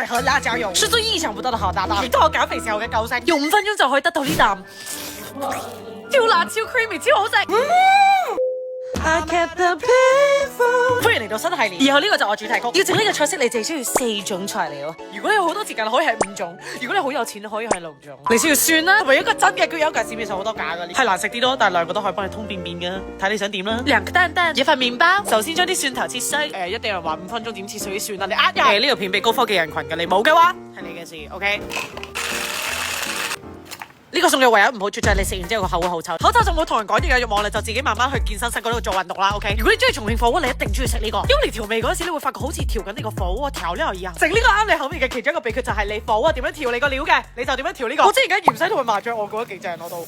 奶和辣椒油，是最意想不到的好搭檔，亦都我減肥時候嘅救星。用5分鐘就可以得到呢啖超辣超 creamy 超好食。I kept the painful。歡迎嚟到新系列，然後呢個就我主題曲。要整呢個菜式，你淨係需要4種材料。如果你有好多時間，可以係5種；如果你好有錢，可以係6種。你需要蒜啦，同埋一個真嘅居優格，市面上好多假嘅，係難食啲咯，但係兩個都可以幫你通便便嘅。睇你想點啦。2個蛋蛋，一份麵包。首先將啲蒜頭切碎。一定有人話5分鐘點切碎啲蒜啦，你呃人。呢條片俾高科技人群嘅，你冇嘅話係你嘅事。OK。呢個餸嘅唯一唔好處就係你食完之後個口會好臭，口臭就冇同人講嘢嘅慾望，你就自己慢慢去健身室嗰度做運動啦。OK， 如果你中意重慶火鍋，你一定中意食呢個，因為你調味嗰陣時你會發覺好似調緊呢個火鍋調料一樣。食呢個啱你口味嘅其中一個秘訣就係你火鍋點樣調你個料嘅，你就點樣調呢個。我知而家芫茜同埋麻醬，我覺得幾正我都。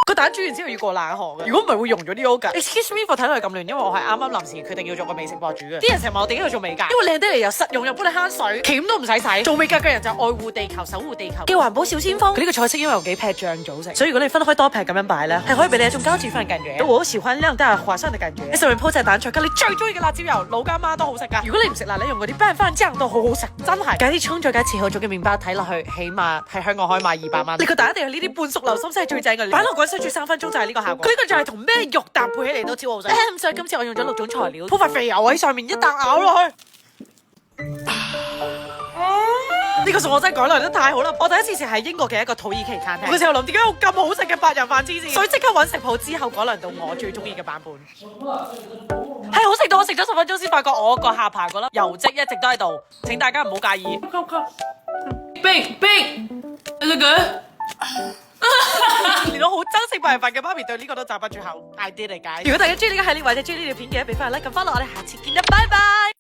個蛋煮完之後要過冷河嘅，如果唔係會溶咗啲 yogurt。Excuse me for 睇落去咁亂，因為我係啱啱臨時決定要做個美食博主嘅。啲人成日問我點解要做美甲，因為靚得嚟又實用又幫你慳水，鉗都唔使洗。做美甲嘅人就愛護地球、守護地球嘅環保小先鋒。佢呢個菜式因為由幾劈醬組成，所以如果你分開多劈咁樣擺咧，係可以俾你一種高級飯嘅感覺。我好喜歡靚但係滑身嘅感覺。你上面鋪隻蛋菜，加你最中意嘅辣椒油，老乾媽都好食噶。如果你唔食辣，你用嗰啲拌飯醬都好好食，真係。加啲葱再加切好咗嘅麵包，睇落去起碼喺香港可以賣200蚊。你個蛋一定係呢啲半熟流心先係最正嘅，擺落滾水煮3分鐘就係呢個效果。佢呢個就係同咩肉搭配起嚟都超好食。所以今次我用咗6種材料，鋪塊肥油喺上面，一啖咬落去。呢個餸我真係改良得太好啦！我第一次食係英國嘅一個土耳其餐廳，嗰時候諗點解有咁好食嘅白人飯芝士，所以即刻揾食譜之後改良到我最中意嘅版本。係好食到我食咗10分鐘先發覺我個下巴嗰粒油漬一直都喺度，請大家唔好介意。Big，is it good？連我好憎食白人飯嘅媽咪對呢個都讚不絕口。I did it guys。如果大家中意呢個系列或者中意呢條片，記得俾翻個 like，咁翻落我哋下次見啦，拜拜。